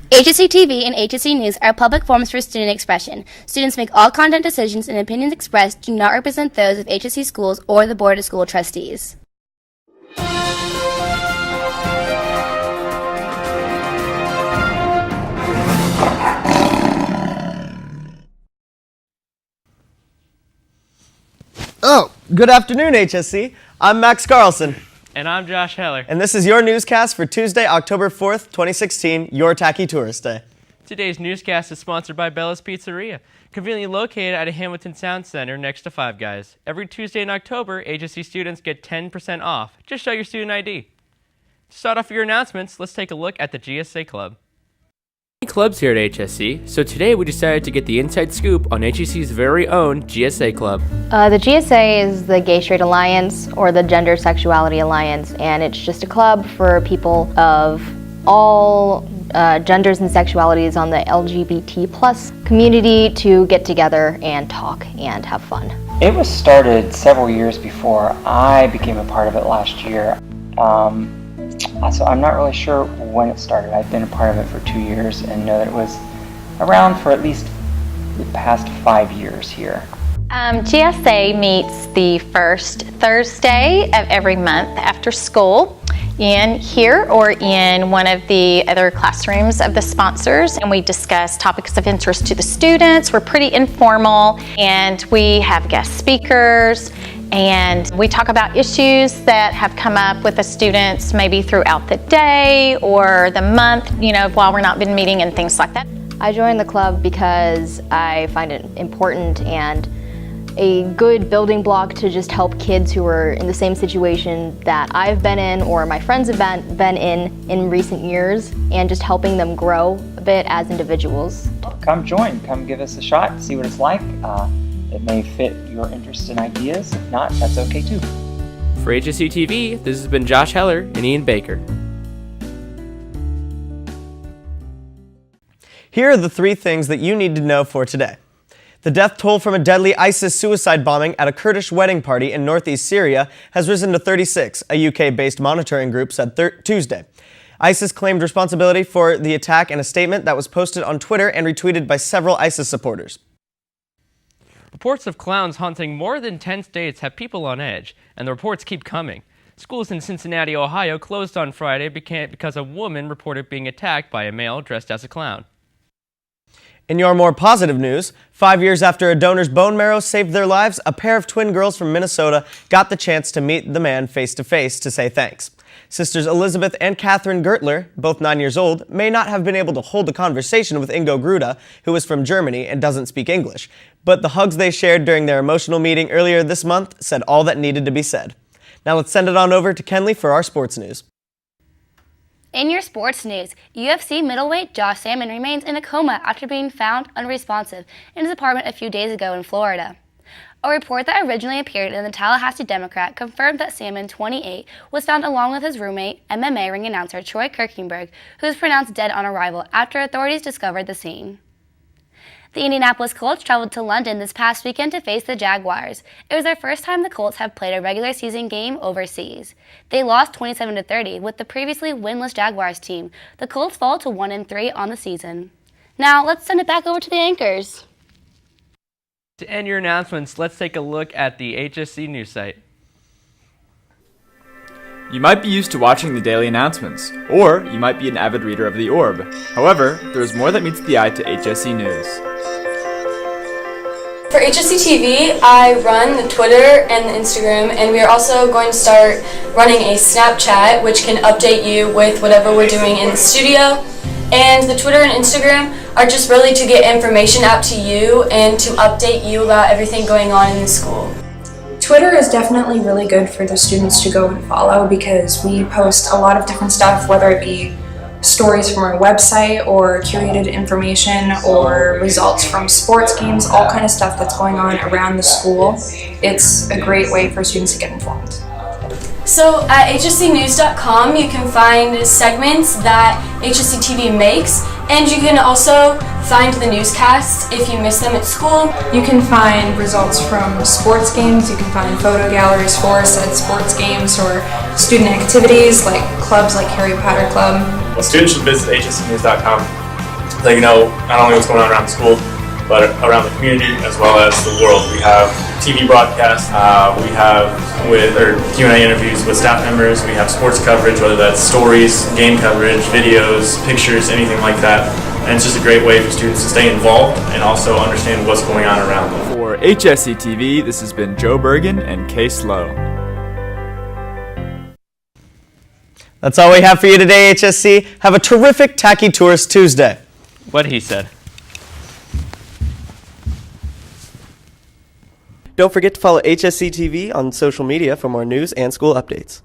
HSETV and HSE News are public forums for student expression. Students make all content decisions, and opinions expressed do not represent those of HSE schools or the Board of School Trustees. Oh, good afternoon, HSE. I'm Max Carlson. And I'm Josh Heller. And this is your newscast for Tuesday, October 4th, 2016, your Tacky Tourist Day. Today's newscast is sponsored by Bella's Pizzeria, conveniently located at a Hamilton Sound Center next to Five Guys. Every Tuesday in October, HSE students get 10% off. Just show your student ID. To start off your announcements, let's take a look at the GSA Club. Clubs here at HSE, so today we decided to get the inside scoop on HSE's very own GSA Club. The GSA is the Gay Straight Alliance, or the Gender Sexuality Alliance, and it's just a club for people of all genders and sexualities on the LGBT plus community to get together and talk and have fun. It was started several years before I became a part of it last year. So I'm not really sure when it started. I've been a part of it for 2 years and know that it was around for at least the past 5 years here. GSA meets the first Thursday of every month after school in here or in one of the other classrooms of the sponsors, and we discuss topics of interest to the students. We're pretty informal, and we have guest speakers, and we talk about issues that have come up with the students maybe throughout the day or the month, while we're not been meeting and things like that. I joined the club because I find it important and a good building block to just help kids who are in the same situation that I've been in or my friends have been in recent years, and just helping them grow a bit as individuals. Come join, come give us a shot, see what it's like. It may fit your interests and ideas. If not, that's okay too. For HSETV, this has been Josh Heller and Ian Baker. Here are the 3 things that you need to know for today. The death toll from a deadly ISIS suicide bombing at a Kurdish wedding party in northeast Syria has risen to 36, a UK-based monitoring group said Tuesday. ISIS claimed responsibility for the attack in a statement that was posted on Twitter and retweeted by several ISIS supporters. Reports of clowns haunting more than 10 states have people on edge, and the reports keep coming. Schools in Cincinnati, Ohio closed on Friday because a woman reported being attacked by a male dressed as a clown. In your more positive news, 5 years after a donor's bone marrow saved their lives, a pair of twin girls from Minnesota got the chance to meet the man face-to-face to say thanks. Sisters Elizabeth and Catherine Gertler, both 9 years old, may not have been able to hold a conversation with Ingo Gruda, who is from Germany and doesn't speak English, but the hugs they shared during their emotional meeting earlier this month said all that needed to be said. Now let's send it on over to Kenley for our sports news. In your sports news, UFC middleweight Josh Salmon remains in a coma after being found unresponsive in his apartment a few days ago in Florida. A report that originally appeared in the Tallahassee Democrat confirmed that Salmon, 28, was found along with his roommate, MMA ring announcer Troy Kirkenberg, who was pronounced dead on arrival after authorities discovered the scene. The Indianapolis Colts traveled to London this past weekend to face the Jaguars. It was their first time the Colts have played a regular season game overseas. They lost 27-30 with the previously winless Jaguars team. The Colts fall to 1-3 on the season. Now, let's send it back over to the anchors. To end your announcements, let's take a look at the HSC news site. You might be used to watching the daily announcements, or you might be an avid reader of The Orb. However, there is more that meets the eye to HSC News. For HSETV, I run the Twitter and the Instagram, and we are also going to start running a Snapchat, which can update you with whatever we're doing in the studio. And the Twitter and Instagram are just really to get information out to you and to update you about everything going on in the school. Twitter is definitely really good for the students to go and follow because we post a lot of different stuff, whether it be stories from our website or curated information or results from sports games, all kind of stuff that's going on around the school. It's a great way for students to get informed. So at hscnews.com you can find segments that HSETV makes, and you can also find the newscasts if you miss them at school. You can find results from sports games, you can find photo galleries for said sports games or student activities like clubs like Harry Potter Club. Well, students should visit hscnews.com let you know not only what's going on around the school, but around the community as well as the world. We have TV broadcasts, we have Q&A interviews with staff members, we have sports coverage, whether that's stories, game coverage, videos, pictures, anything like that. And it's just a great way for students to stay involved and also understand what's going on around them. For HSETV, this has been Joe Bergen and Case Lowe. That's all we have for you today, HSC. Have a terrific Tacky Tourist Tuesday. What he said. Don't forget to follow HSC TV on social media for more news and school updates.